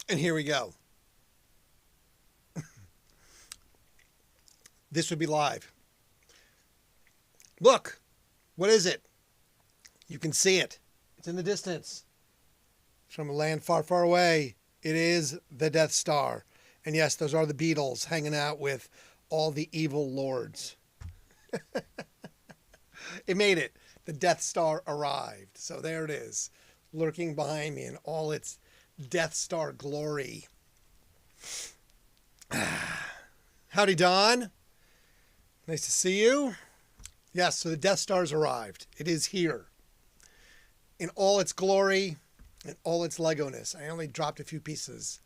And here we go. This would be live. Look, what is it? You can see it. It's in the distance. From a land far, far away. It is the Death Star. And yes, those are the Beatles hanging out with all the evil lords. It made it. The Death Star arrived. So there it is, lurking behind me in all its Death Star glory. Howdy, Don. Nice to see you. Yes, so the Death Star's arrived. It is here. In all its glory and all its Lego-ness. I only dropped a few pieces.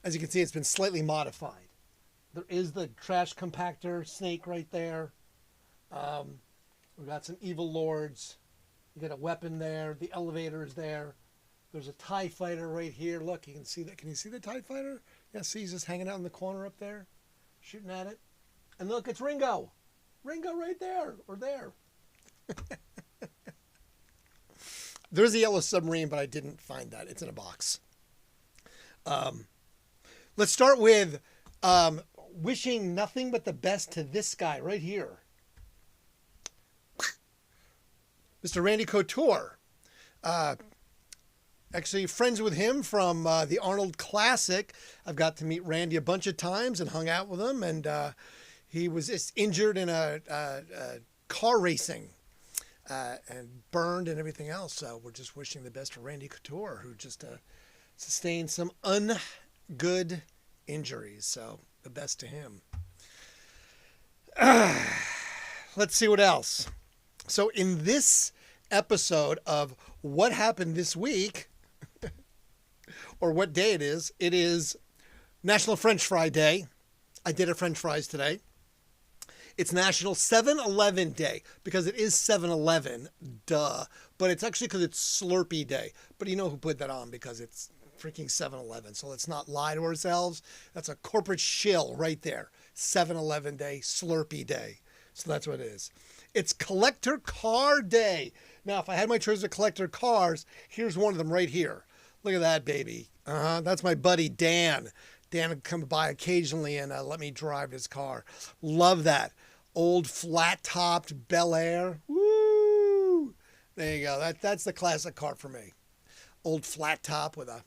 As you can see, it's been slightly modified. There is the trash compactor snake right there. We've got some evil lords. You got a weapon there. The elevator is there. There's a TIE fighter right here. Look, you can see that. Can you see the TIE fighter? Yeah, see, he's just hanging out in the corner up there, shooting at it. And look, it's Ringo. Ringo right there, or there. There's a yellow submarine, but I didn't find that. It's in a box. Let's start with wishing nothing but the best to this guy right here. Mr. Randy Couture. Actually, friends with him from the Arnold Classic. I've got to meet Randy a bunch of times and hung out with him. And he was just injured in a car racing and burned and everything else. So we're just wishing the best for Randy Couture, who just sustained some ungood injuries. So the best to him. Let's see what else. So in this episode of What Happened This Week, or what day it is National French Fry Day. I did a French fries today. It's National 7-Eleven Day, because it is 7-Eleven, duh. But it's actually because it's Slurpee Day. But you know who put that on, because it's freaking 7-Eleven. So let's not lie to ourselves. That's a corporate shill right there. 7-Eleven Day, Slurpee Day. So that's what it is. It's Collector Car Day. Now, if I had my choice of collector cars, here's one of them right here. Look at that, baby. That's my buddy, Dan. Dan would come by occasionally and let me drive his car. Love that. Old flat-topped Bel Air. Woo! There you go. That's the classic car for me. Old flat top with a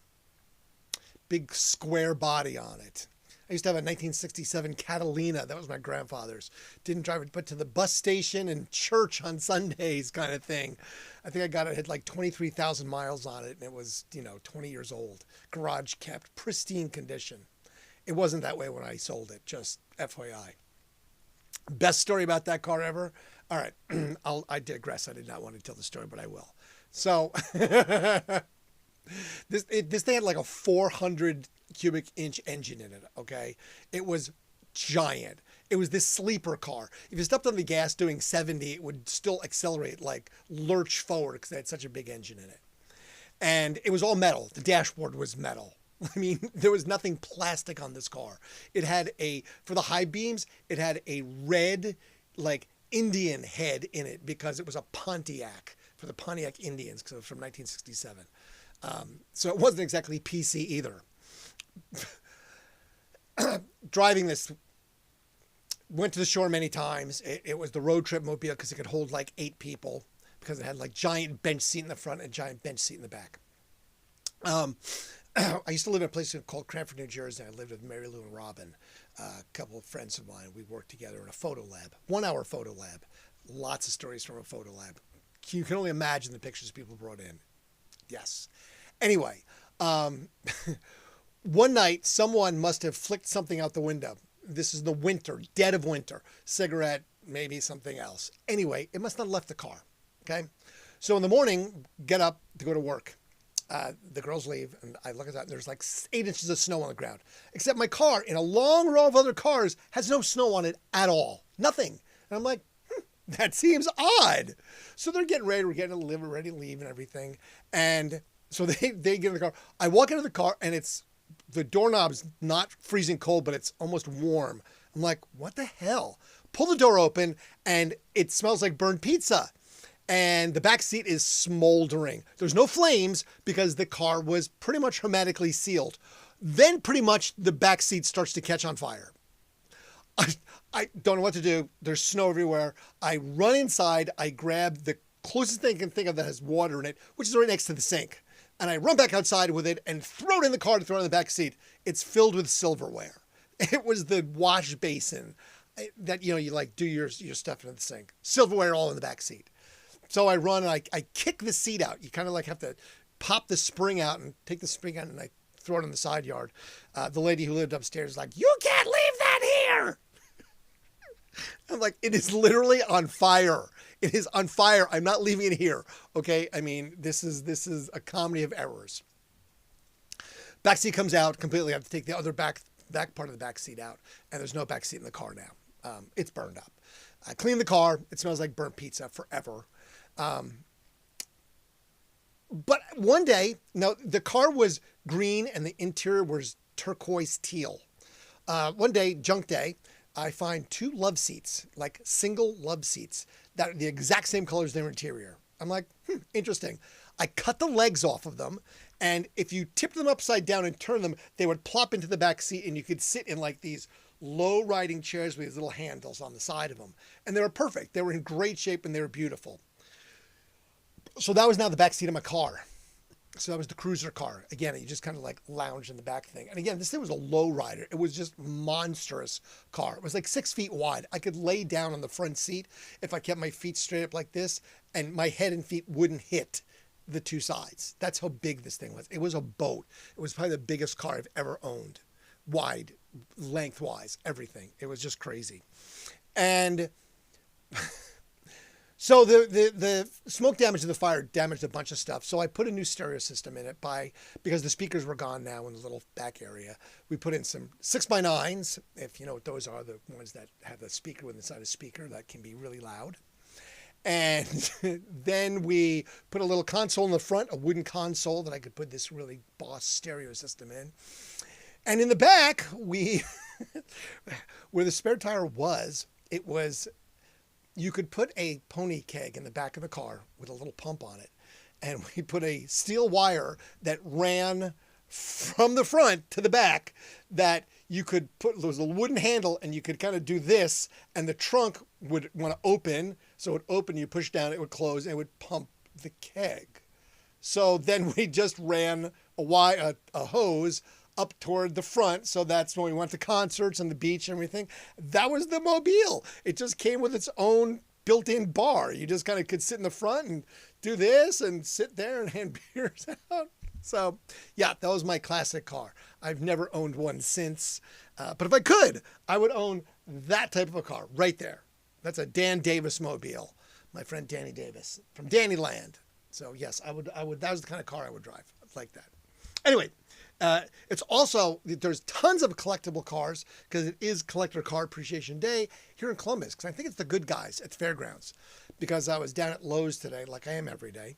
big square body on it. I used to have a 1967 Catalina. That was my grandfather's. Didn't drive it, but to the bus station and church on Sundays kind of thing. I think I got it, it had like 23,000 miles on it, and it was, 20 years old. Garage kept, pristine condition. It wasn't that way when I sold it, just FYI. Best story about that car ever? All right, I digress. I did not want to tell the story, but I will. So this thing had like a 400 cubic inch engine in it, okay? It was giant. It was this sleeper car. If you stepped on the gas doing 70, it would still accelerate, like lurch forward, because it had such a big engine in it. And it was all metal. The dashboard was metal. I mean, there was nothing plastic on this car. It had for the high beams, it had a red, like, Indian head in it, because it was a Pontiac, for the Pontiac Indians, because it was from 1967. So it wasn't exactly PC either. Driving this, went to the shore many times. It was the road trip mobile, because it could hold like 8 people, because it had like giant bench seat in the front and giant bench seat in the back. I used to live in a place called Cranford, New Jersey. I lived with Mary Lou and Robin, a couple of friends of mine. We worked together in a photo lab, 1-hour photo lab. Lots of stories from a photo lab. You can only imagine the pictures people brought in. Yes. Anyway, one night, someone must have flicked something out the window. This is the winter, dead of winter. Cigarette, maybe something else. Anyway, it must not have left the car. Okay? So in the morning, get up to go to work. The girls leave, and I look at that, and there's like 8 inches of snow on the ground. Except my car, in a long row of other cars, has no snow on it at all. Nothing. And I'm like, that seems odd. So they're getting ready. We're getting to live, ready to leave and everything. And so they get in the car. I walk into the car, and the doorknob's not freezing cold, but it's almost warm. I'm like, what the hell? Pull the door open, and it smells like burnt pizza. and the back seat is smoldering. There's no flames because the car was pretty much hermetically sealed. Then pretty much the back seat starts to catch on fire. I don't know what to do. There's snow everywhere. I run inside. I grab the closest thing I can think of that has water in it, which is right next to the sink. And I run back outside with it and throw it in the car to throw it in the back seat. It's filled with silverware. It was the wash basin that, you like do your stuff in the sink. Silverware all in the back seat. So I run and I kick the seat out. You kind of like have to pop the spring out and take the spring out and I throw it in the side yard. The lady who lived upstairs is like, "You can't leave that here." I'm like, it is literally on fire. It is on fire. I'm not leaving it here. Okay. I mean, this is a comedy of errors. Back seat comes out completely. I have to take the other back part of the back seat out, and there's no back seat in the car now. It's burned up. I clean the car. It smells like burnt pizza forever. But one day, now the car was green and the interior was turquoise teal. One day, junk day, I find 2 love seats, like single love seats that are the exact same color as their interior. I'm like, interesting. I cut the legs off of them, and if you tip them upside down and turn them, they would plop into the back seat, and you could sit in like these low riding chairs with these little handles on the side of them. And they were perfect. They were in great shape, and they were beautiful. So that was now the back seat of my car. So that was the cruiser car. Again, you just kind of like lounge in the back thing. And again, this thing was a low rider. It was just monstrous car. It was like 6 feet wide. I could lay down on the front seat if I kept my feet straight up like this, and my head and feet wouldn't hit the 2 sides. That's how big this thing was. It was a boat. It was probably the biggest car I've ever owned. Wide, lengthwise, everything. It was just crazy. And so the smoke damage of the fire damaged a bunch of stuff. So I put a new stereo system in it because the speakers were gone now in the little back area. We put in some 6x9s, if you know what those are, the ones that have the speaker inside a speaker that can be really loud. And then we put a little console in the front, a wooden console that I could put this really boss stereo system in. And in the back, where the spare tire was, you could put a pony keg in the back of the car with a little pump on it. And we put a steel wire that ran from the front to the back that you could put, there was a wooden handle and you could kind of do this and the trunk would want to open. So it would open, you push down, it would close and it would pump the keg. So then we just ran a hose up toward the front. So that's when we went to concerts and the beach and everything. That was the mobile. It just came with its own built-in bar. You just kind of could sit in the front and do this and sit there and hand beers out. So yeah, that was my classic car. I've never owned one since. But if I could, I would own that type of a car right there. That's a Dan Davis mobile. My friend Danny Davis from Dannyland. So yes, I would, that was the kind of car I would drive like that. Anyway, it's also, there's tons of collectible cars because it is Collector Car Appreciation Day here in Columbus. Because I think it's the good guys at the fairgrounds, because I was down at Lowe's today, like I am every day.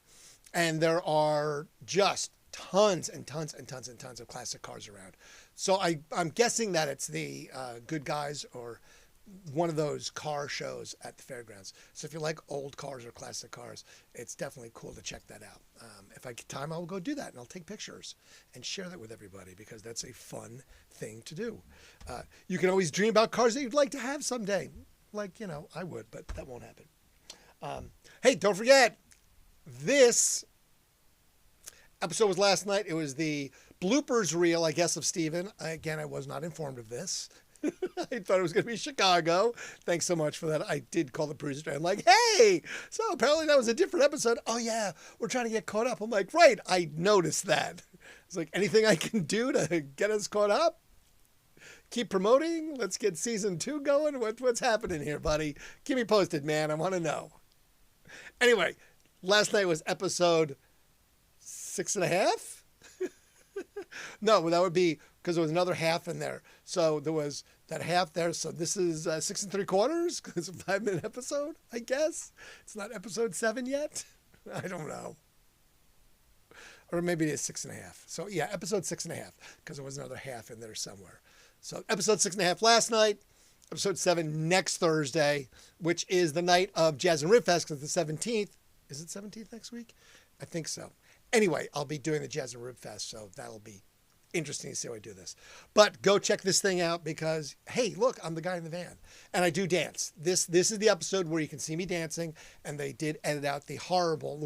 And there are just tons and tons and tons and tons of classic cars around. So I'm guessing that it's the good guys or one of those car shows at the fairgrounds. So if you like old cars or classic cars, it's definitely cool to check that out. If I get time, I'll go do that and I'll take pictures and share that with everybody because that's a fun thing to do. You can always dream about cars that you'd like to have someday. Like, I would, but that won't happen. Hey, don't forget, this episode was last night. It was the bloopers reel, I guess, of Steven. Again, I was not informed of this. I thought it was going to be Chicago. Thanks so much for that. I did call the producer. I'm like, hey, so apparently that was a different episode. Oh, yeah, we're trying to get caught up. I'm like, right, I noticed that. It's like, anything I can do to get us caught up? Keep promoting? Let's get season 2 going? What's happening here, buddy? Keep me posted, man. I want to know. Anyway, last night was episode 6.5? No, that would be because there was another half in there. So there was that half there. So this is 6 3/4 because it's a 5-minute episode, I guess. It's not episode 7 yet. I don't know. Or maybe it is 6.5. So yeah, episode 6.5 because there was another half in there somewhere. So episode 6.5 last night, episode 7 next Thursday, which is the night of Jazz and Riff Fest because it's the 17th. Is it 17th next week? I think so. Anyway, I'll be doing the Jazz and Rib Fest, so that'll be interesting to see how I do this. But go check this thing out because, hey, look, I'm the guy in the van. And I do dance. This is the episode where you can see me dancing, and they did edit out the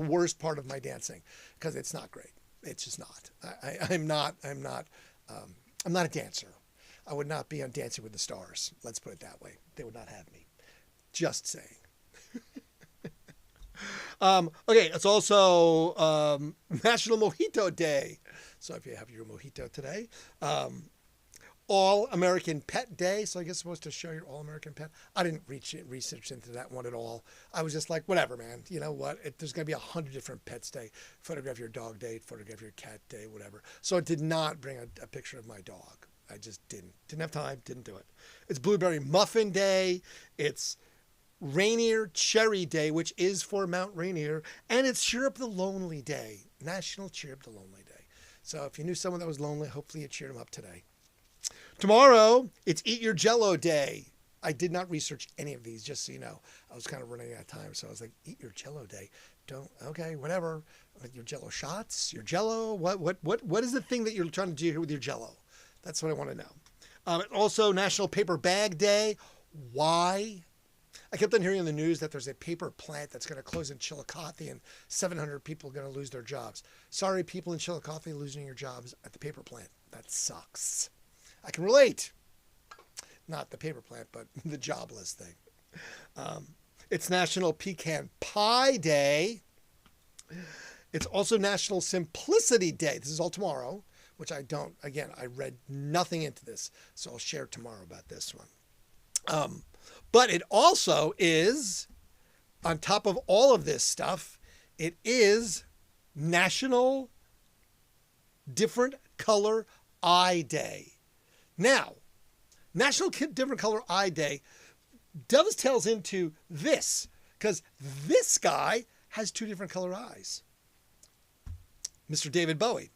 worst part of my dancing because it's not great. It's just not. I'm not a dancer. I would not be on Dancing with the Stars. Let's put it that way. They would not have me. Just saying. Okay, it's also National Mojito Day. So if you have your mojito today, All American Pet Day. So I guess it's supposed to show your All American Pet. I didn't research into that one at all. I was just like, whatever, man. You know what? There's going to be 100 different pets day. Photograph your dog day, photograph your cat day, whatever. So it did not bring a picture of my dog. I just didn't have time, didn't do it. It's Blueberry Muffin Day. It's Rainier Cherry Day, which is for Mount Rainier. And it's Cheer Up the Lonely Day. National Cheer Up the Lonely Day. So if you knew someone that was lonely, hopefully you cheered them up today. Tomorrow, it's Eat Your Jell-O Day. I did not research any of these, just so you know. I was kind of running out of time, so I was like, Eat Your Jell-O Day. Okay, whatever. Like your Jell-O shots, your Jell-O. What is the thing that you're trying to do here with your Jell-O? That's what I want to know. Also, National Paper Bag Day. Why? I kept on hearing in the news that there's a paper plant that's going to close in Chillicothe and 700 people are going to lose their jobs. Sorry, people in Chillicothe losing your jobs at the paper plant. That sucks. I can relate. Not the paper plant, but the jobless thing. It's National Pecan Pie Day. It's also National Simplicity Day. This is all tomorrow, which I read nothing into this, so I'll share tomorrow about this one. But it also is, on top of all of this stuff, it is National Different Color Eye Day. Now, National Different Color Eye Day dovetails into this, because this guy has two different color eyes. Mr. David Bowie,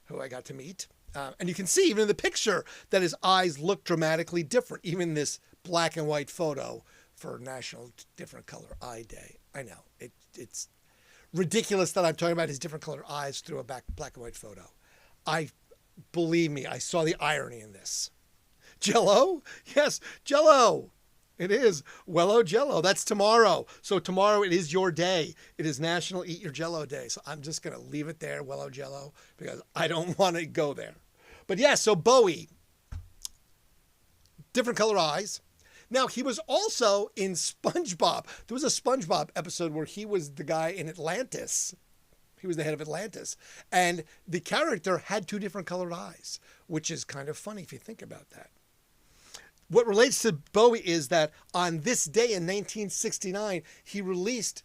who I got to meet. And you can see even in the picture that his eyes look dramatically different, even this black and white photo for National Different Color Eye Day. I know it's ridiculous that I'm talking about his different color eyes through a black and white photo. Believe me, I saw the irony in this. Jell-O? Yes, Jell-O. It is. Wello Jell-O. That's tomorrow. So tomorrow it is your day. It is National Eat Your Jell-O Day. So I'm just going to leave it there, Wello Jell-O, because I don't want to go there. But yeah, so Bowie, different color eyes. Now, he was also in SpongeBob. There was a SpongeBob episode where he was the guy in Atlantis. He was the head of Atlantis. And the character had two different colored eyes, which is kind of funny if you think about that. What relates to Bowie is that on this day in 1969, he released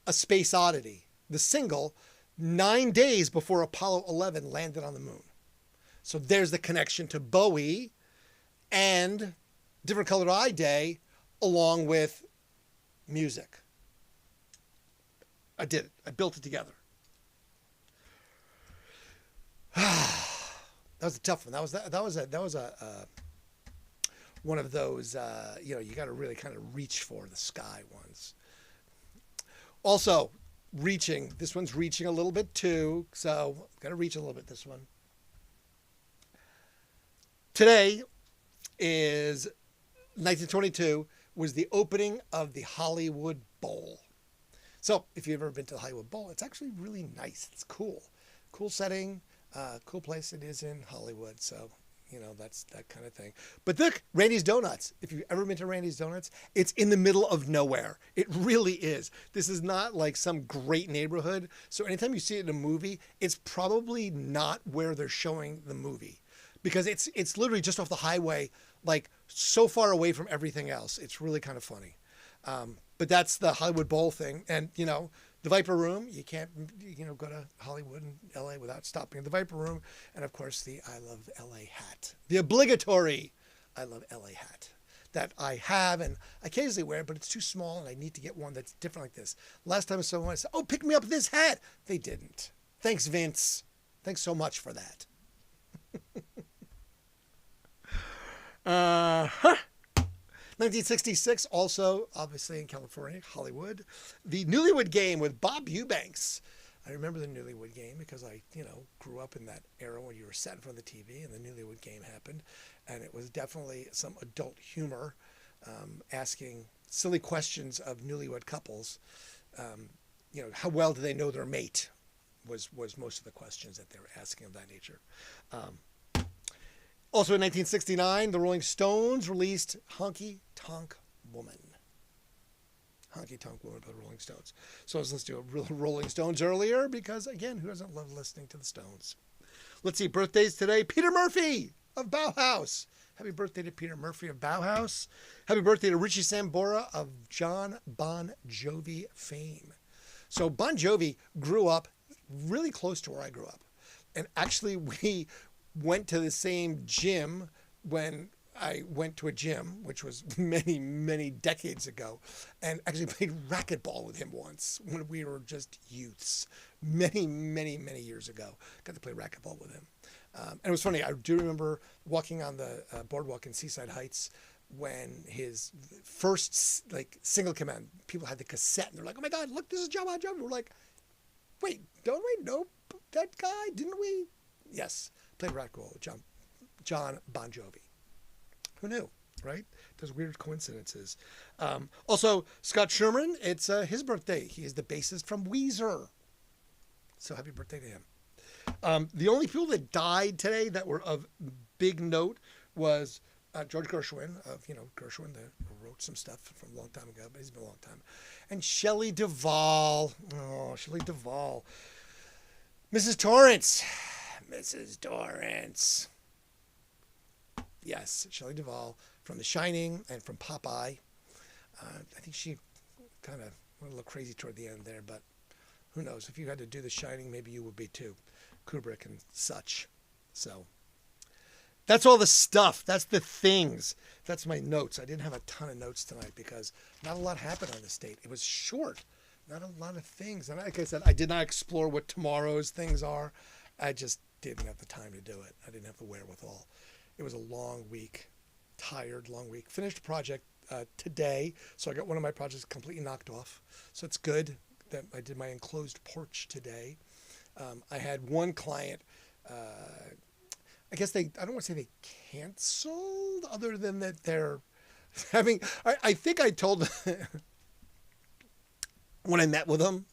A Space Oddity, the single, 9 days before Apollo 11 landed on the moon. So there's the connection to Bowie and Different Colored Eye Day, along with music. I did it. I built it together. That was a tough one. That was one of those, you got to really kind of reach for the sky ones. Also, reaching. This one's reaching a little bit too, so got to reach a little bit this one. Today is 1922 was the opening of the Hollywood Bowl. So if you've ever been to the Hollywood Bowl, it's actually really nice. It's cool. Cool setting, cool place it is in Hollywood. So, that's that kind of thing. But look, Randy's Donuts. If you've ever been to Randy's Donuts, it's in the middle of nowhere. It really is. This is not like some great neighborhood. So anytime you see it in a movie, it's probably not where they're showing the movie. Because it's literally just off the highway, like so far away from everything else. It's really kind of funny. But that's the Hollywood Bowl thing. And, the Viper Room, you can't, go to Hollywood and LA without stopping at the Viper Room. And of course, the I Love LA hat, the obligatory I Love LA hat that I have and I occasionally wear, but it's too small and I need to get one that's different like this. Last time someone said, "Oh, pick me up this hat." They didn't. Thanks, Vince. Thanks so much for that. 1966, also obviously in California, Hollywood, the Newlywed Game with Bob Eubanks. I remember the Newlywed Game because I, grew up in that era when you were sat in front of the TV and the Newlywed Game happened. And it was definitely some adult humor, asking silly questions of newlywed couples. How well do they know their mate was most of the questions that they were asking of that nature. Also in 1969, the Rolling Stones released Honky Tonk Woman. Honky Tonk Woman by the Rolling Stones. So I was listening to Rolling Stones earlier because, again, who doesn't love listening to the Stones? Let's see, birthdays today. Peter Murphy of Bauhaus. Happy birthday to Peter Murphy of Bauhaus. Happy birthday to Richie Sambora of John Bon Jovi fame. So Bon Jovi grew up really close to where I grew up. And actually, we went to the same gym when I went to a gym, which was many, many decades ago, and actually played racquetball with him once when we were just youths. Many, many, many years ago. Got to play racquetball with him. And it was funny. I do remember walking on the boardwalk in Seaside Heights when his first single came out. People had the cassette, and they're like, "Oh my God, look, this is John Bon Jovi." We're like, "Wait, don't we know that guy? Didn't we?" Yes, played racquetball with John Bon Jovi. Who knew, right? Those weird coincidences. Also, Scott Sherman, it's his birthday. He is the bassist from Weezer. So happy birthday to him. The only people that died today that were of big note was George Gershwin of, Gershwin that wrote some stuff from a long time ago, but he's been a long time. And Shelley Duvall. Oh, Shelley Duvall. Mrs. Torrance. Mrs. Torrance. Yes, Shelley Duvall from The Shining and from Popeye. I think she kind of went a little crazy toward the end there, but who knows? If you had to do The Shining, maybe you would be too. Kubrick and such. So that's all the stuff. That's the things. That's my notes. I didn't have a ton of notes tonight because not a lot happened on this date. It was short. Not a lot of things. And like I said, I did not explore what tomorrow's things are. I just didn't have the time to do it. I didn't have the wherewithal. It was a long week, tired, long week. Finished a project today, so I got one of my projects completely knocked off. So it's good that I did my enclosed porch today. I had one client, I guess I don't want to say they canceled, other than that they're having, I think I told them when I met with them,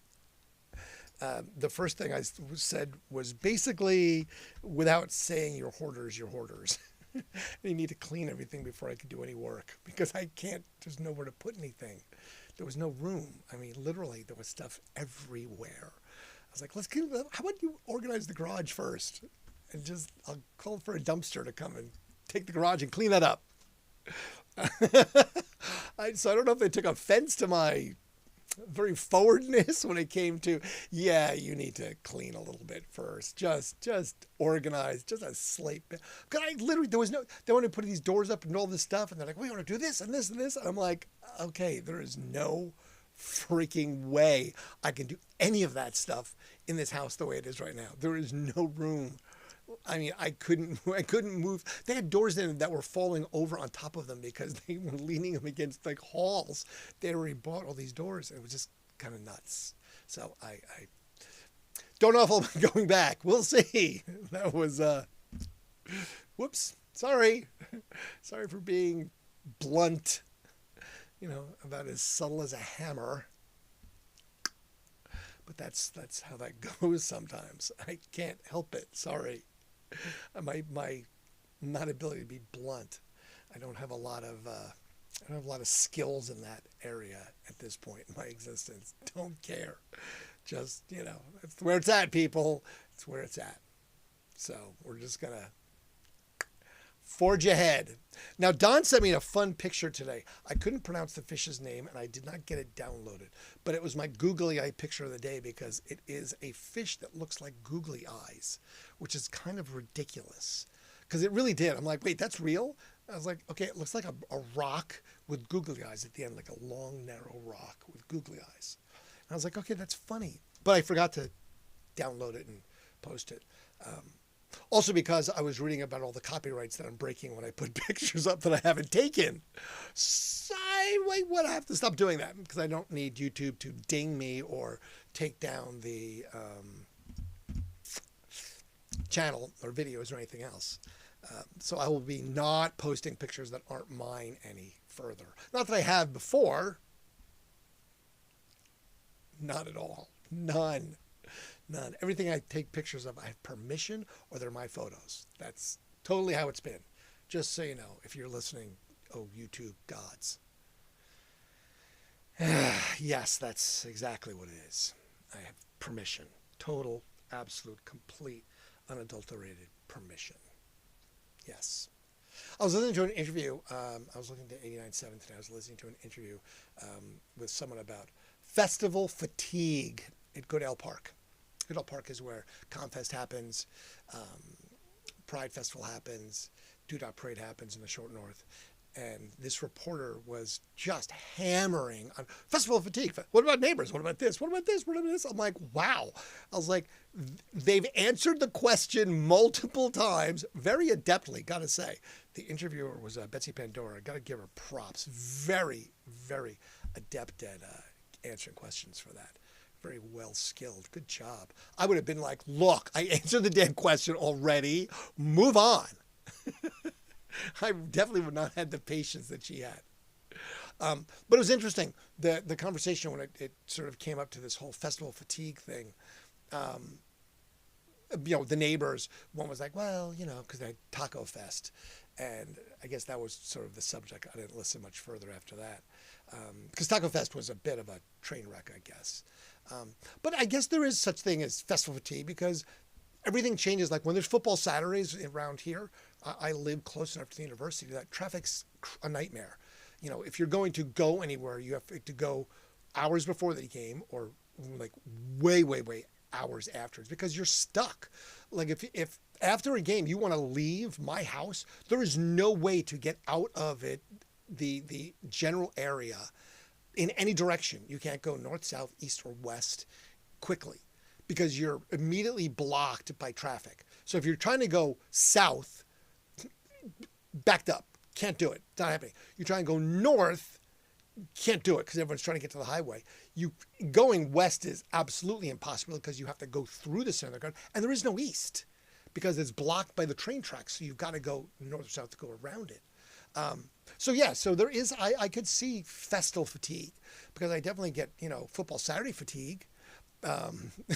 the first thing I said was basically, without saying you're hoarders, you're hoarders. You need to clean everything before I can do any work because I can't, there's nowhere to put anything. There was no room. I mean, literally, there was stuff everywhere. I was like, how about you organize the garage first? And I'll call for a dumpster to come and take the garage and clean that up. So I don't know if they took offense to my very forwardness when it came to, yeah, you need to clean a little bit first. Just organize, just a slate. Because I literally, they want to put these doors up and all this stuff. And they're like, we want to do this and this and this. And I'm like, okay, there is no freaking way I can do any of that stuff in this house the way it is right now. There is no room. I mean, I couldn't move. They had doors in that were falling over on top of them because they were leaning them against like halls. They already bought all these doors, and it was just kind of nuts. So I don't know if I'll be going back. We'll see. That was whoops. Sorry for being blunt. About as subtle as a hammer. But that's how that goes sometimes. I can't help it. Sorry. My not ability to be blunt. I don't have a lot of skills in that area at this point in my existence. Don't care. Just, that's where it's at, people. It's where it's at. So we're just gonna forge ahead. Now, Don sent me a fun picture today. I couldn't pronounce the fish's name, and I did not get it downloaded. But it was my googly eye picture of the day because it is a fish that looks like googly eyes, which is kind of ridiculous. Because it really did. I'm like, wait, that's real? I was like, okay, it looks like a rock with googly eyes at the end, like a long, narrow rock with googly eyes. And I was like, okay, that's funny. But I forgot to download it and post it. Also because I was reading about all the copyrights that I'm breaking when I put pictures up that I haven't taken. So I would have to stop doing that because I don't need YouTube to ding me or take down the channel or videos or anything else. So I will be not posting pictures that aren't mine any further. Not that I have before. Not at all. None. Everything I take pictures of, I have permission or they're my photos. That's totally how it's been. Just so you know, if you're listening, oh, YouTube gods. Yes, that's exactly what it is. I have permission. Total, absolute, complete, unadulterated permission. Yes. I was listening to an interview. I was looking to 89.7 today. I was listening to an interview with someone about festival fatigue at Goodale Park. Goodale Park is where Confest happens, Pride Festival happens, Doo-Dah Parade happens in the Short North. And this reporter was just hammering on festival fatigue. What about neighbors? What about this? What about this? What about this? I'm like, wow. I was like, they've answered the question multiple times, very adeptly, got to say. The interviewer was Betsy Pandora. Got to give her props. Very, very adept at answering questions for that. Very well skilled. Good job. I would have been like, look, I answered the damn question already. Move on. I definitely would not have had the patience that she had. But it was interesting, the conversation when it sort of came up to this whole festival fatigue thing. The neighbors, one was like, well, because they had Taco Fest. And I guess that was sort of the subject. I didn't listen much further after that. Because Taco Fest was a bit of a train wreck, I guess. But I guess there is such thing as festival fatigue because everything changes. Like when there's football Saturdays around here, I live close enough to the university that traffic's a nightmare. If you're going to go anywhere, you have to go hours before the game or like way, way, way hours afterwards because you're stuck. Like if after a game you want to leave my house, there is no way to get out of it, the general area in any direction. You can't go north, south, east, or west quickly because you're immediately blocked by traffic. So if you're trying to go south, backed up, can't do it. It's not happening. You try and go north, can't do it because everyone's trying to get to the highway. Going west is absolutely impossible because you have to go through the center of the country, and there is no east because it's blocked by the train tracks. So you've got to go north or south to go around it. So there is. I could see festival fatigue because I definitely get football Saturday fatigue.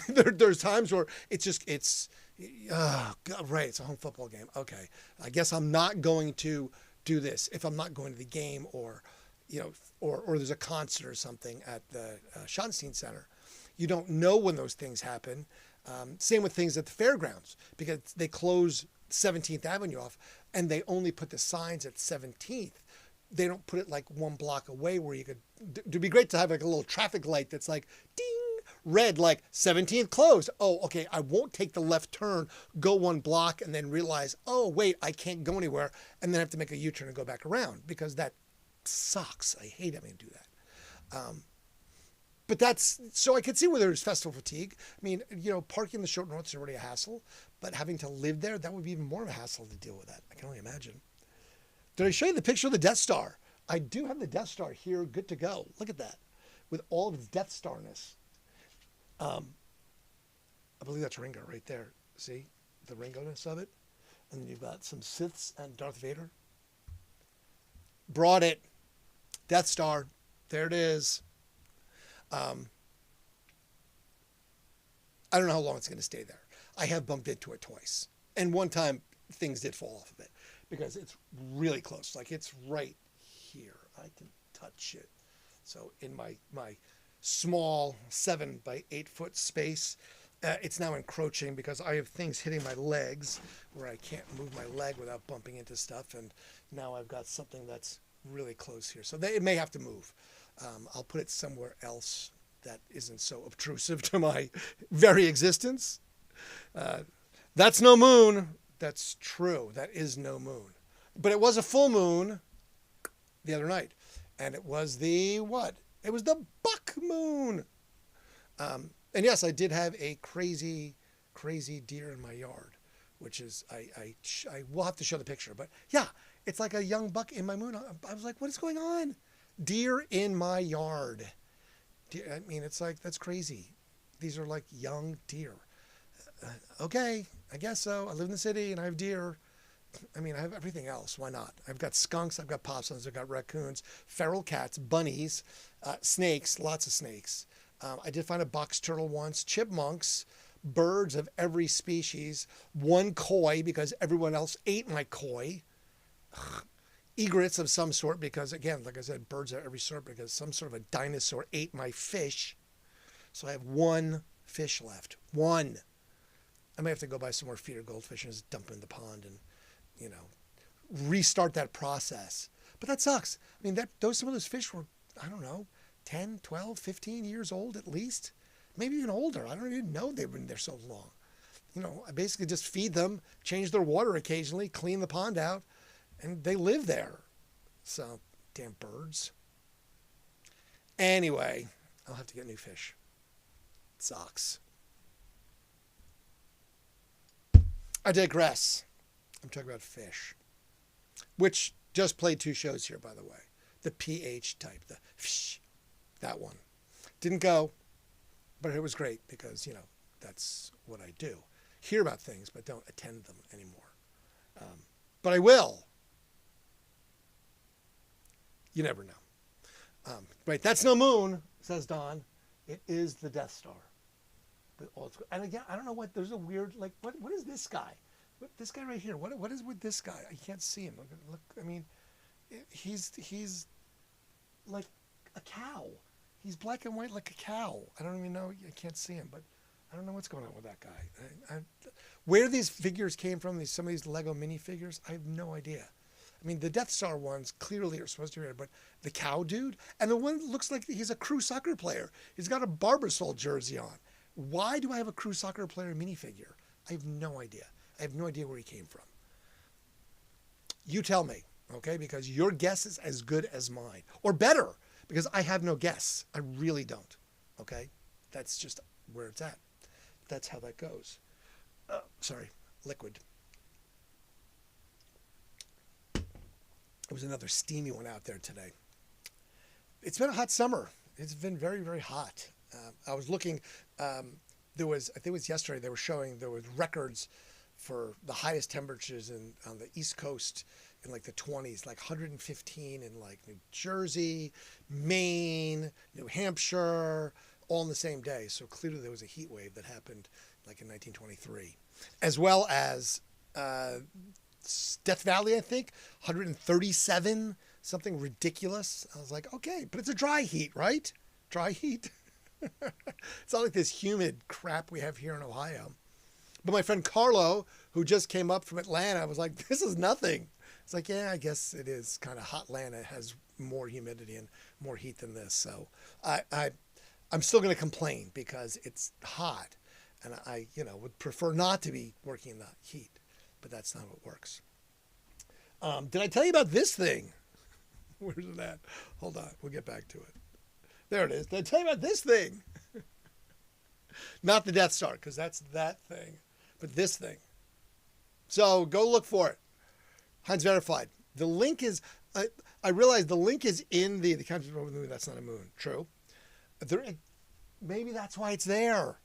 There's times where it's right. It's a home football game. Okay, I guess I'm not going to do this if I'm not going to the game or there's a concert or something at the Schottenstein Center. You don't know when those things happen. Same with things at the fairgrounds because they close 17th Avenue off and they only put the signs at 17th. They don't put it like one block away where you could. It'd be great to have like a little traffic light that's like ding. Red, like 17th closed. Oh, okay, I won't take the left turn, go one block, and then realize, oh, wait, I can't go anywhere, and then have to make a U-turn and go back around because that sucks. I hate having to do that. But so I could see where there's festival fatigue. I mean, parking in the Short North is already a hassle, but having to live there, that would be even more of a hassle to deal with that. I can only imagine. Did I show you the picture of the Death Star? I do have the Death Star here, good to go. Look at that, with all of its Death Starness. I believe that's Ringo right there. See the Ringo-ness of it? And then you've got some Siths and Darth Vader. Brought it. Death Star. There it is. I don't know how long it's going to stay there. I have bumped into it twice. And one time things did fall off of it because it's really close. Like it's right here. I can touch it. So in my small 7 by 8 foot space, it's now encroaching because I have things hitting my legs where I can't move my leg without bumping into stuff. And now I've got something that's really close here. So it may have to move. I'll put it somewhere else that isn't so obtrusive to my very existence. That's no moon. That's true. That is no moon. But it was a full moon the other night. And it was the what? It was the buck moon. And yes, I did have a crazy, crazy deer in my yard, which is I will have to show the picture, but yeah, it's like a young buck in my moon. I was like, what is going on? Deer in my yard. Deer, I mean, it's like, that's crazy. These are like young deer. Okay, I guess so. I live in the city and I have deer. I mean, I have everything else. Why not? I've got skunks, I've got possums, I've got raccoons, feral cats, bunnies, snakes, lots of snakes. I did find a box turtle once, chipmunks, birds of every species, one koi because everyone else ate my koi, egrets of some sort because, again, like I said, birds of every sort because some sort of a dinosaur ate my fish. So I have one fish left. One. I may have to go buy some more feeder goldfish and just dump them in the pond and, you know, restart that process. But that sucks. I mean, some of those fish were, I don't know, 10, 12, 15 years old at least. Maybe even older. I don't even know they've been there so long. You know, I basically just feed them, change their water occasionally, clean the pond out, and they live there. So, damn birds. Anyway, I'll have to get new fish. It sucks. I digress. I'm talking about fish, which just played 2 shows here, by the way. The PH type, the fish, that one. Didn't go, but it was great because, you know, that's what I do. Hear about things, but don't attend them anymore. But I will. You never know. Right, that's no moon, says Don. It is the Death Star. And again, I don't know what, there's a weird, like, what is this guy? This guy right here, what is with this guy? I can't see him. Look, I mean, he's like a cow. He's black and white like a cow. I don't even know, I can't see him, but I don't know what's going on with that guy. Where these figures came from, some of these Lego minifigures, I have no idea. I mean, the Death Star ones clearly are supposed to be red, but the cow dude, and the one that looks like he's a Crew soccer player. He's got a Barbasol jersey on. Why do I have a Crew soccer player minifigure? I have no idea. I have no idea where he came from. You tell me, okay? Because your guess is as good as mine. Or better, because I have no guess. I really don't, okay? That's just where it's at. That's how that goes. Sorry, liquid. It was another steamy one out there today. It's been a hot summer. It's been very, very hot. I was looking, I think it was yesterday, they were showing there was records for the highest temperatures on the East Coast in like the 20s, like 115 in like New Jersey, Maine, New Hampshire, all in the same day. So clearly there was a heat wave that happened like in 1923, as well as Death Valley, I think, 137, something ridiculous. I was like, okay, but it's a dry heat, right? Dry heat. It's not like this humid crap we have here in Ohio. But my friend Carlo, who just came up from Atlanta, was like, this is nothing. It's like, yeah, I guess it is kind of hot. Atlanta has more humidity and more heat than this. So I'm still going to complain because it's hot. And I would prefer not to be working in the heat. But that's not how it works. Did I tell you about this thing? Where's it at? Hold on. We'll get back to it. There it is. Did I tell you about this thing? Not the Death Star, because that's that thing. But this thing. So go look for it. Heinz Verified. The link is, I realize the link is in the country over the moon. That's not a moon. True. Maybe that's why it's there.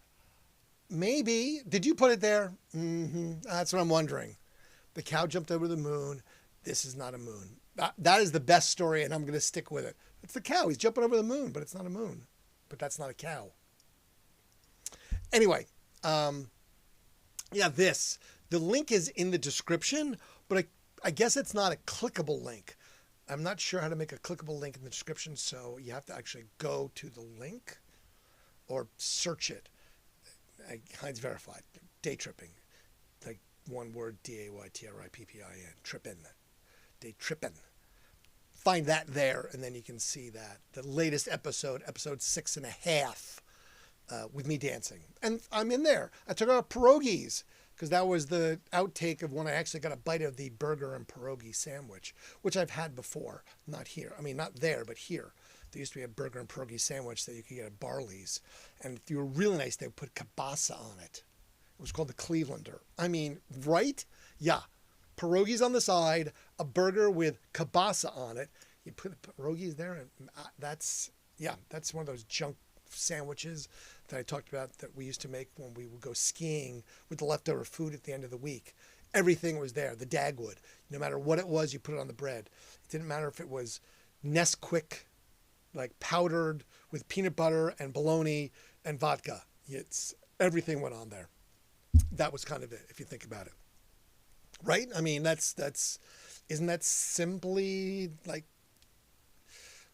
Maybe. Did you put it there? Mm-hmm. That's what I'm wondering. The cow jumped over the moon. This is not a moon. That is the best story, and I'm going to stick with it. It's the cow. He's jumping over the moon, but it's not a moon. But that's not a cow. Anyway, this. The link is in the description, but I guess it's not a clickable link. I'm not sure how to make a clickable link in the description, so you have to actually go to the link or search it. Heinz Verified. Day tripping. Like one word, DAYTRIPPIN. Trippin'. Day trippin'. Find that there, and then you can see that. The latest episode 6.5, with me dancing. And I'm in there. I took out pierogies, because that was the outtake of when I actually got a bite of the burger and pierogi sandwich, which I've had before. Not here. I mean, not there, but here. There used to be a burger and pierogi sandwich that you could get at Barley's. And if you were really nice, they would put kielbasa on it. It was called the Clevelander. I mean, right? Yeah. Pierogies on the side, a burger with kielbasa on it. You put the pierogies there, and that's one of those junk sandwiches that I talked about that we used to make when we would go skiing with the leftover food at the end of the week. Everything was there. The Dagwood. No matter what it was, you put it on the bread. It didn't matter if it was Nesquik, like powdered with peanut butter and bologna and vodka. Everything went on there. That was kind of it, if you think about it. Right? I mean, isn't that simply like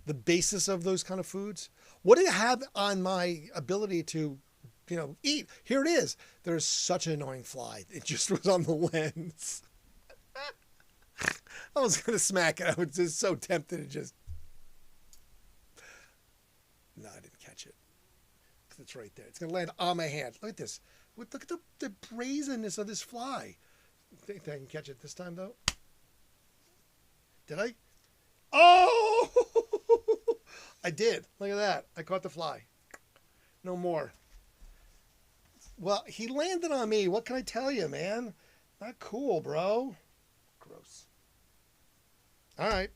the basis of those kind of foods? What did it have on my ability to, eat? Here it is. There's such an annoying fly. It just was on the lens. I was going to smack it. I was just so tempted to just. No, I didn't catch it. Because it's right there. It's going to land on my hand. Look at this. Look at the brazenness of this fly. Think I can catch it this time, though? Did I? Oh! I did. Look at that. I caught the fly. No more. Well, he landed on me. What can I tell you, man? Not cool, bro. Gross. All right.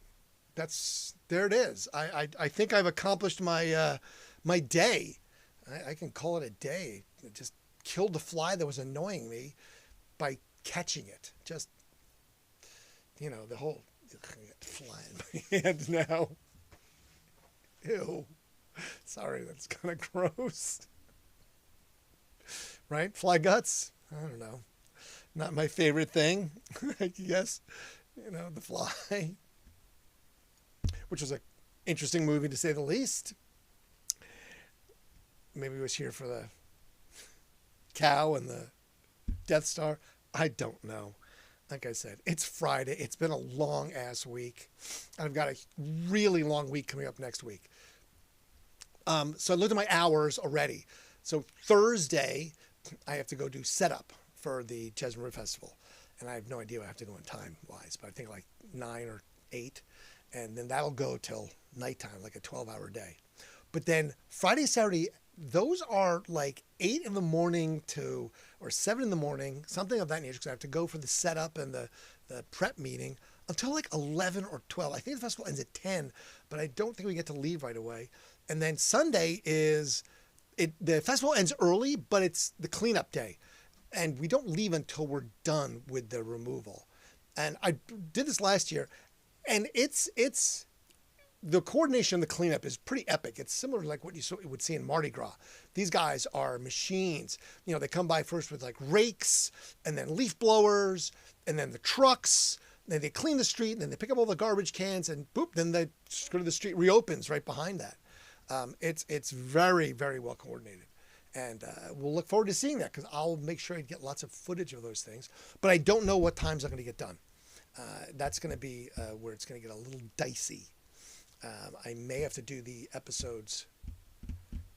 There it is. I think I've accomplished my my day. I can call it a day. It just killed the fly that was annoying me by catching it. Just, the whole fly in my hand now. Ew. Sorry, that's kind of gross. Right? Fly guts? I don't know. Not my favorite thing, I guess. The Fly. Which was an interesting movie, to say the least. Maybe it was here for the cow and the Death Star. I don't know. Like I said, it's Friday. It's been a long-ass week. I've got a really long week coming up next week. So I looked at my hours already. So Thursday, I have to go do setup for the Chesma River Festival. And I have no idea what I have to do in time-wise, but I think like 9 or 8. And then that'll go till nighttime, like a 12-hour day. But then Friday, Saturday, those are like 8 in the morning or 7 in the morning, something of that nature, because I have to go for the setup and the prep meeting until like 11 or 12. I think the festival ends at 10, but I don't think we get to leave right away. And then Sunday the festival ends early, but it's the cleanup day. And we don't leave until we're done with the removal. And I did this last year, and it's the coordination of the cleanup is pretty epic. It's similar to like what you would see in Mardi Gras. These guys are machines. They come by first with like rakes and then leaf blowers and then the trucks. Then they clean the street and then they pick up all the garbage cans and boop, then the street reopens right behind that. It's very, very well coordinated. And we'll look forward to seeing that because I'll make sure I get lots of footage of those things. But I don't know what times I'm going to get done. That's going to be where it's going to get a little dicey. I may have to do the episodes,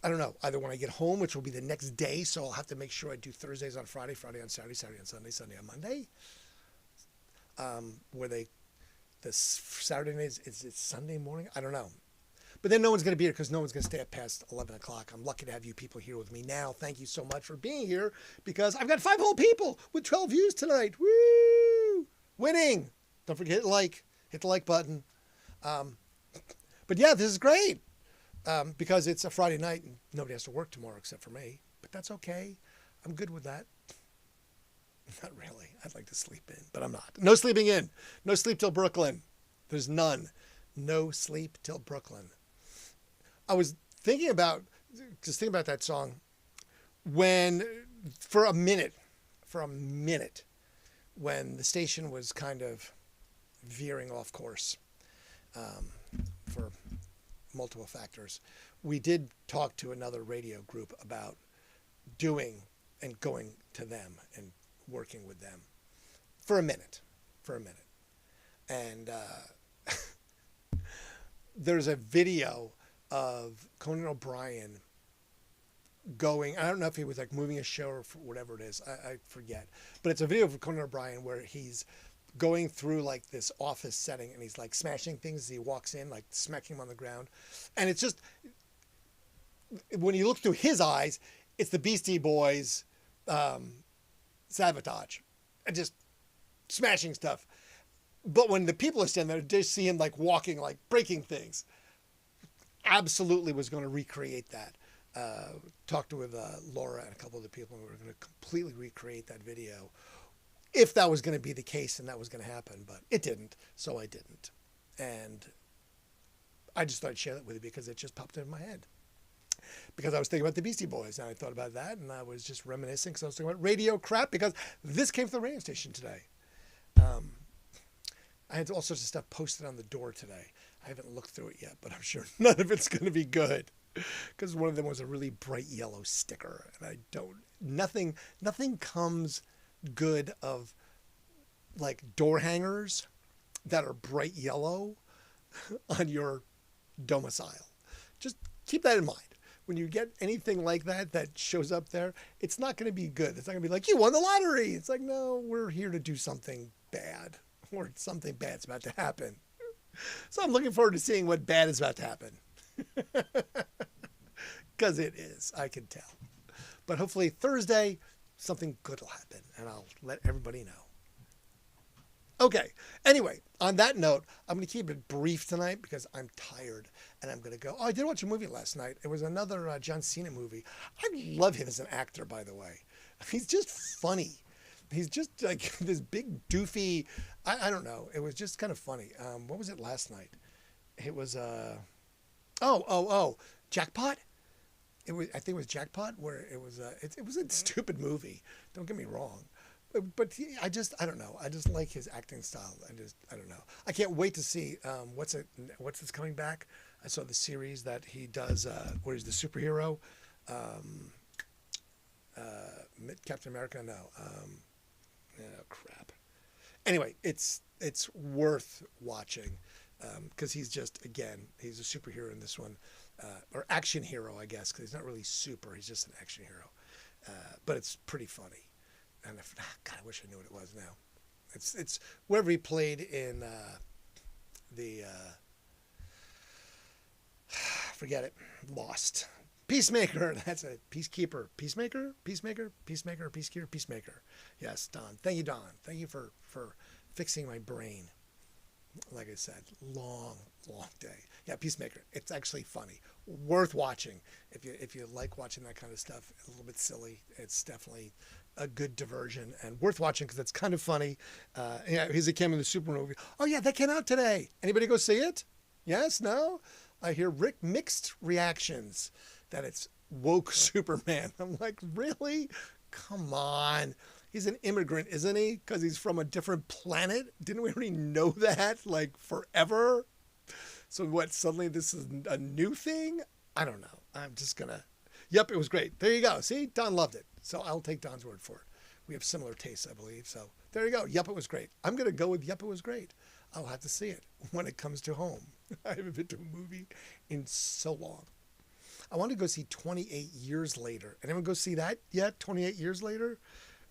I don't know, either when I get home, which will be the next day. So I'll have to make sure I do Thursdays on Friday, Friday on Saturday, Saturday on Sunday, Sunday on Monday. The Saturday night, it's Sunday morning? I don't know. But then no one's going to be here because no one's going to stay up past 11 o'clock. I'm lucky to have you people here with me now. Thank you so much for being here because I've got 5 whole people with 12 views tonight. Woo! Winning! Don't forget hit the like button. But yeah, this is great because it's a Friday night and nobody has to work tomorrow except for me. But that's okay. I'm good with that. Not really. I'd like to sleep in, but I'm not. No sleeping in. No sleep till Brooklyn. There's none. No sleep till Brooklyn. I was thinking about that song when, for a minute, when the station was kind of veering off course for multiple factors. We did talk to another radio group about doing and going to them and working with them for a minute. And there's a video of Conan O'Brien going, I don't know if he was like moving a show or whatever it is, I forget. But it's a video of Conan O'Brien where he's going through like this office setting and he's like smashing things as he walks in, like smacking him on the ground. And it's just, when you look through his eyes, it's the Beastie Boys sabotage and just smashing stuff. But when the people are standing there, they see him like walking, like breaking things. Absolutely was going to recreate that. Talked with Laura and a couple of the people, and we were going to completely recreate that video if that was going to be the case and that was going to happen. But it didn't, so I didn't. And I just thought I'd share that with you because it just popped in my head. Because I was thinking about the Beastie Boys, and I thought about that, and I was just reminiscing because I was thinking about radio crap because this came from the radio station today. I had all sorts of stuff posted on the door today. I haven't looked through it yet, but I'm sure none of it's going to be good because one of them was a really bright yellow sticker, and nothing comes good of like door hangers that are bright yellow on your domicile. Just keep that in mind. When you get anything like that shows up there, it's not going to be good. It's not going to be like, you won the lottery. It's like, no, we're here to do something bad, or something bad's about to happen. So I'm looking forward to seeing what bad is about to happen. Because it is, I can tell. But hopefully Thursday, something good will happen, and I'll let everybody know. Okay, anyway, on that note, I'm going to keep it brief tonight because I'm tired, and I'm going to go. Oh, I did watch a movie last night. It was another John Cena movie. I love him as an actor, by the way. He's just funny. He's just like this big doofy, I don't know. It was just kind of funny. What was it last night? It was, Jackpot? I think it was Jackpot, where it was a stupid movie. Don't get me wrong. But I don't know. I just like his acting style. I don't know. I can't wait to see what's this coming back. I saw the series that he does where he's the superhero. Captain America, no. Crap. Anyway, it's worth watching because he's a superhero in this one, or action hero, I guess, because he's not really super. He's just an action hero, but it's pretty funny. And God, I wish I knew what it was now. It's wherever he played in forget it, Lost. Peacemaker, that's it. Peacekeeper. Peacemaker? Peacemaker? Peacemaker? Peacekeeper? Peacemaker. Yes, Don. Thank you, Don. Thank you for fixing my brain. Like I said, long day. Yeah, Peacemaker. It's actually funny. Worth watching. If you like watching that kind of stuff, a little bit silly, it's definitely a good diversion and worth watching because it's kind of funny. He's a came in the Super movie. Oh, yeah, that came out today. Anybody go see it? Yes? No? I hear mixed reactions that it's woke Superman. I'm like, really? Come on. He's an immigrant, isn't he? Because he's from a different planet? Didn't we already know that, like, forever? So what, suddenly this is a new thing? I don't know. I'm just going to... Yep, it was great. There you go. See? Don loved it. So I'll take Don's word for it. We have similar tastes, I believe. So there you go. Yep, it was great. I'm going to go with yep, it was great. I'll have to see it when it comes to home. I haven't been to a movie in so long. I want to go see 28 Years Later. Anyone go see that yet? 28 Years Later?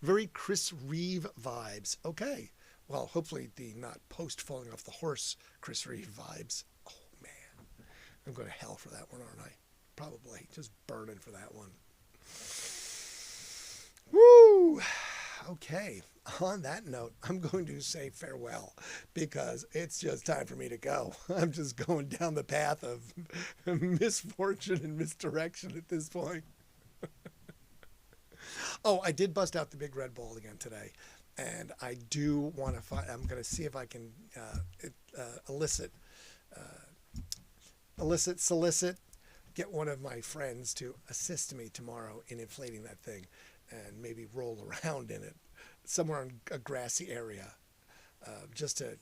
Very Chris Reeve vibes. Okay. Well, hopefully the not post falling off the horse Chris Reeve vibes. Oh, man. I'm going to hell for that one, aren't I? Probably. Just burning for that one. Woo! Okay. On that note, I'm going to say farewell because it's just time for me to go. I'm just going down the path of misfortune and misdirection at this point. Oh, I did bust out the big red ball again today. And I do want to find, I'm going to see if I can solicit, get one of my friends to assist me tomorrow in inflating that thing and maybe roll around in it somewhere in a grassy area, just to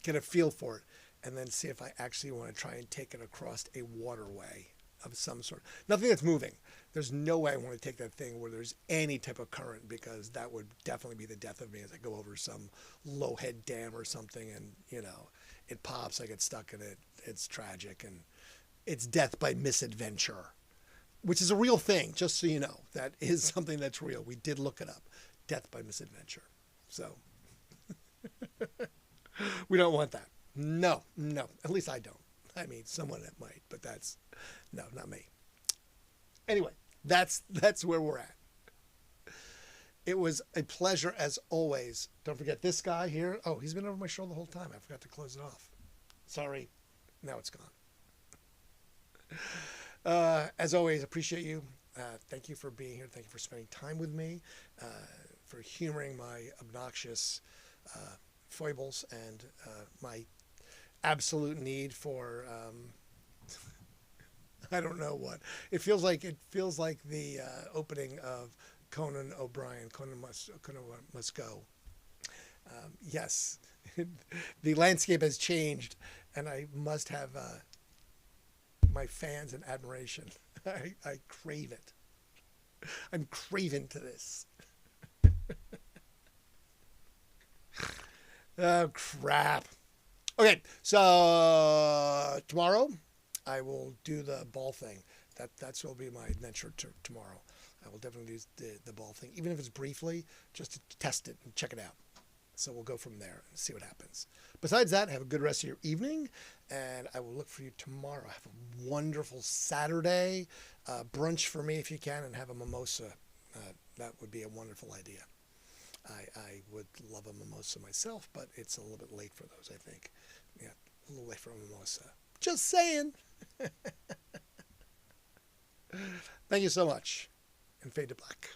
get a feel for it, and then see if I actually want to try and take it across a waterway of some sort. Nothing that's moving. There's no way I want to take that thing where there's any type of current, because that would definitely be the death of me as I go over some low head dam or something, and it pops, I get stuck in it. It's tragic, and it's death by misadventure, which is a real thing, just so you know. That is something that's real. We did look it up. Death by misadventure. So we don't want that. No. At least I don't. I mean, someone that might, but not me. Anyway, that's where we're at. It was a pleasure as always. Don't forget this guy here. Oh, he's been over my shoulder the whole time. I forgot to close it off. Sorry. Now it's gone. As always, appreciate you. Thank you for being here. Thank you for spending time with me, for humoring my obnoxious foibles and my absolute need for I don't know what. It feels like the opening of Conan O'Brien. Conan must go. Yes, the landscape has changed, and I must have my fans and admiration. I crave it. I'm craving to this. Oh, crap. Okay, so tomorrow I will do the ball thing. That's will be my adventure tomorrow. I will definitely do the ball thing, even if it's briefly, just to test it and check it out. So we'll go from there and see what happens. Besides that, have a good rest of your evening, and I will look for you tomorrow. Have a wonderful Saturday. Brunch for me if you can, and have a mimosa. That would be a wonderful idea. I would love a mimosa myself, but it's a little bit late for those, I think. Yeah, a little late for a mimosa. Just saying. Thank you so much, and fade to black.